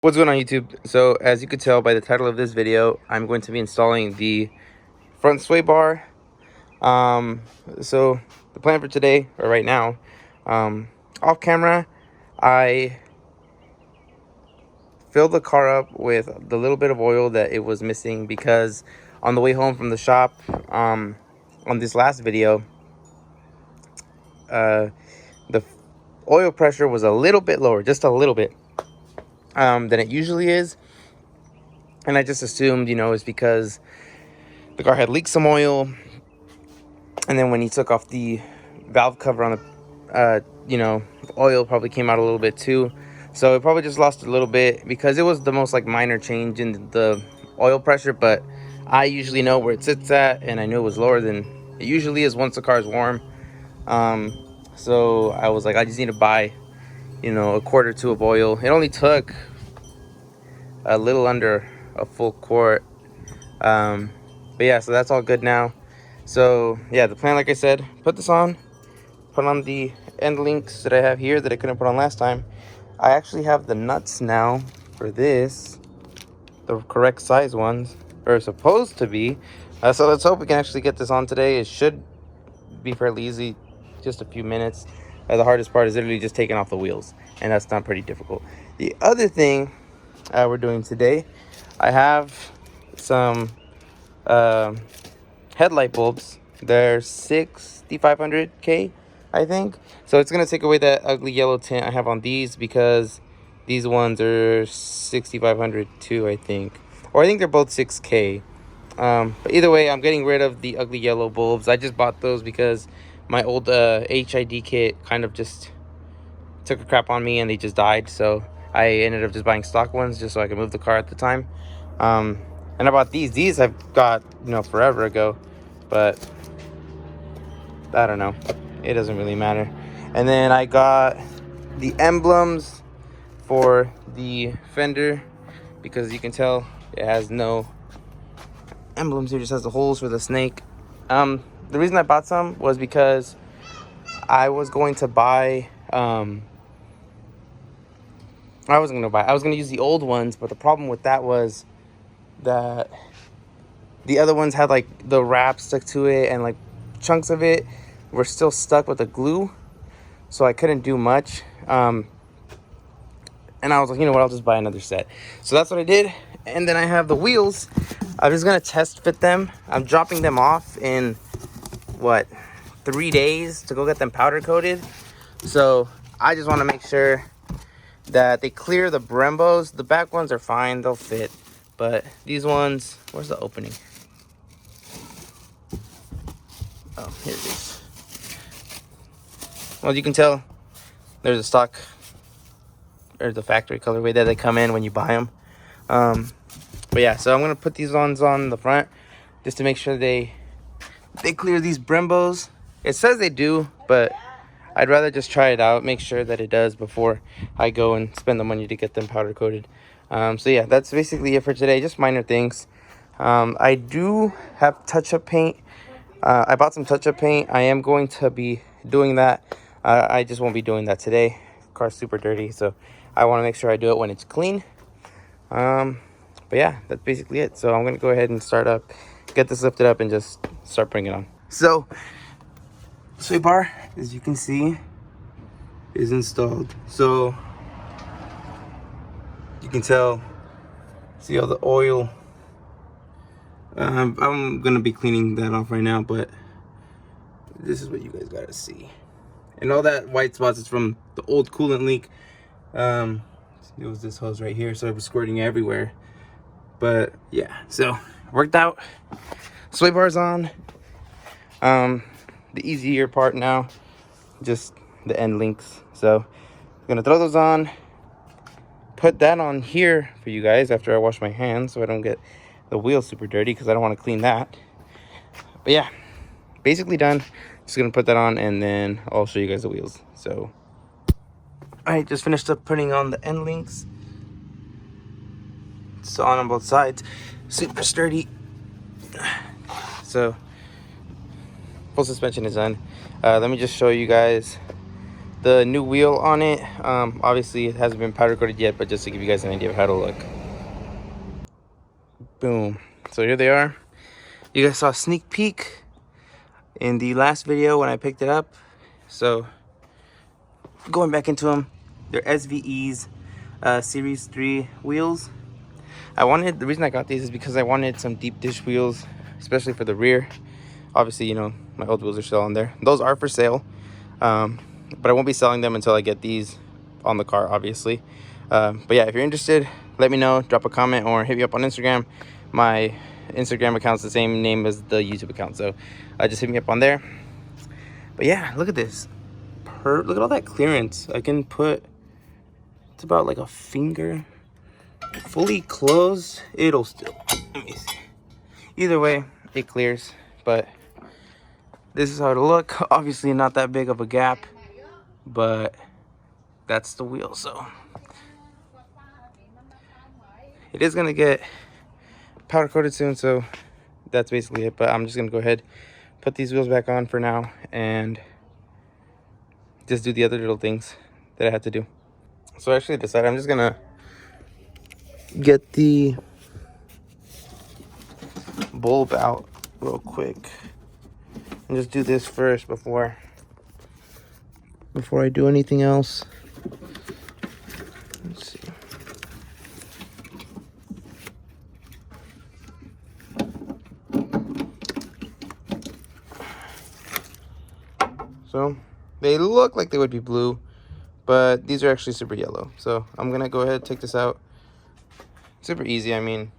What's going on, YouTube? So as you could tell by the title of this video, I'm going to be installing the front sway bar. So the plan for today, or right now, off camera, I filled the car up with the little bit of oil that it was missing, because on the way home from the shop, on this last video, the oil pressure was a little bit lower, just a little bit, than it usually is. And I just assumed, it's because the car had leaked some oil, and then when he took off the valve cover on the oil probably came out a little bit too, so it probably just lost a little bit, because it was the most minor change in the oil pressure. But I usually know where it sits at, and I knew it was lower than it usually is once the car is warm. So I was like, I just need to buy a quart or two of oil. It only took a little under a full quart. But yeah, so that's all good now. So yeah, the plan, like I said, put on the end links that I have here that I couldn't put on last time. I actually have the nuts now for this, the correct size ones, or supposed to be. So let's hope we can actually get this on today. It should be fairly easy, just a few minutes. The hardest part is literally just taking off the wheels, and that's not pretty difficult. The other thing we're doing today, I have some headlight bulbs. They're 6500K, I think. So it's gonna take away that ugly yellow tint I have on these, because these ones are 6500 too, I think, or I think they're both 6K. But either way, I'm getting rid of the ugly yellow bulbs. I just bought those because my old HID kit kind of just took a crap on me and they just died, so I ended up just buying stock ones just so I could move the car at the time. And I bought these I've got forever ago, but I don't know, it doesn't really matter. And then I got the emblems for the fender, because you can tell it has no emblems here, just has the holes for the snake. The reason I bought some was because I was going to buy I was gonna use the old ones, but the problem with that was that the other ones had the wrap stuck to it, and chunks of it were still stuck with the glue, so I couldn't do much. And I was like, you know what, I'll just buy another set. So that's what I did. And then I have the wheels. I'm just gonna test fit them. I'm dropping them off in 3 days to go get them powder coated. So I just want to make sure that they clear the Brembos. The back ones are fine, they'll fit, but these ones, where's the opening? Oh, here it is. Well, you can tell there's a stock, or the factory colorway that they come in when you buy them. But yeah, so I'm gonna put these ones on the front just to make sure they clear these Brembos. It says they do, but I'd rather just try it out, make sure that it does before I go and spend the money to get them powder coated. So yeah, that's basically it for today, just minor things. I do have touch-up paint. I bought some touch-up paint. I am going to be doing that. I just won't be doing that today. The car's super dirty, so I want to make sure I do it when it's clean. But yeah, that's basically it. So I'm gonna go ahead and get this lifted up and just start bringing it on. So Swaybar, as you can see, is installed. So you can see all the oil. I'm gonna be cleaning that off right now, but this is what you guys gotta see. And all that white spots is from the old coolant leak. It was this hose right here, so it was squirting everywhere. But yeah, so worked out. Sway bar's on. The easier part now, just the end links. So I'm gonna throw those on, put that on here for you guys after I wash my hands, so I don't get the wheel super dirty, because I don't want to clean that. But yeah, basically done. Just gonna put that on, and then I'll show you guys the wheels. So I just finished up putting on the end links. It's on both sides, super sturdy. So full suspension is done. Let me just show you guys the new wheel on it. Obviously it hasn't been powder coated yet, but just to give you guys an idea of how to look. Boom. So here they are. You guys saw a sneak peek in the last video when I picked it up. So going back into them, they're SVE's Series 3 wheels. The reason I got these is because I wanted some deep dish wheels, especially for the rear. Obviously, you know, my old wheels are still on there. Those are for sale, but I won't be selling them until I get these on the car, obviously. But yeah, if you're interested, let me know, drop a comment, or hit me up on Instagram. My Instagram account's the same name as the YouTube account, so just hit me up on there. But yeah, look at this. Look at all that clearance. I can put, it's about like a finger. Fully closed, it'll still, let me see. Either way, it clears, but this is how it'll look. Obviously not that big of a gap, but that's the wheel. So it is gonna get powder coated soon, so that's basically it. But I'm just gonna go ahead, put these wheels back on for now, and just do the other little things that I had to do. So I actually decided I'm just gonna get the bulb out real quick and just do this first before I do anything else. Let's see. So they look like they would be blue, but these are actually super yellow. So I'm gonna go ahead and take this out. Super easy, I mean,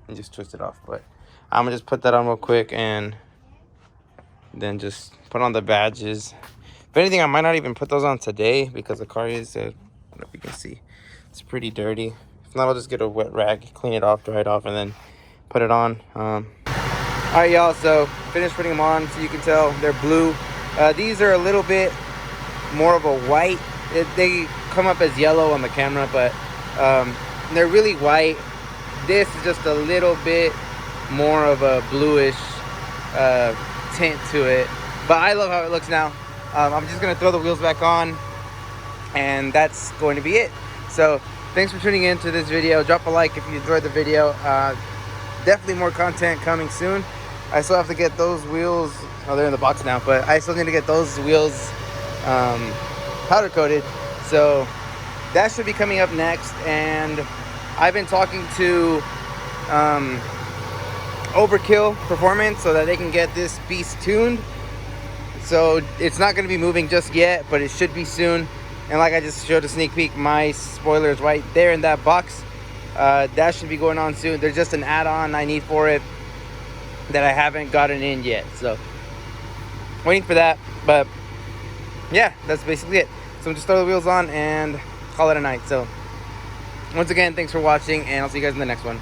and just twist it off. But I'm gonna just put that on real quick and then just put on the badges. If anything, I might not even put those on today because the car is, I don't know if you can see, it's pretty dirty. If not, I'll just get a wet rag, clean it off, dry it off, and then put it on. All right, y'all, so finished putting them on. So you can tell they're blue. These are a little bit more of a white. They come up as yellow on the camera, but they're really white. This is just a little bit more of a bluish tint to it, but I love how it looks now. I'm just gonna throw the wheels back on, and that's going to be it. So thanks for tuning in to this video. Drop a like if you enjoyed the video. Definitely more content coming soon. I still have to get those wheels, oh, they're in the box now, but I still need to get those wheels powder coated, so that should be coming up next. And I've been talking to Overkill Performance so that they can get this beast tuned. So it's not going to be moving just yet, but it should be soon. And like I just showed a sneak peek, my spoiler is right there in that box. That should be going on soon. There's just an add-on I need for it that I haven't gotten in yet, so waiting for that. But yeah, that's basically it. So I'm just throw the wheels on and call it a night. So once again, thanks for watching, and I'll see you guys in the next one.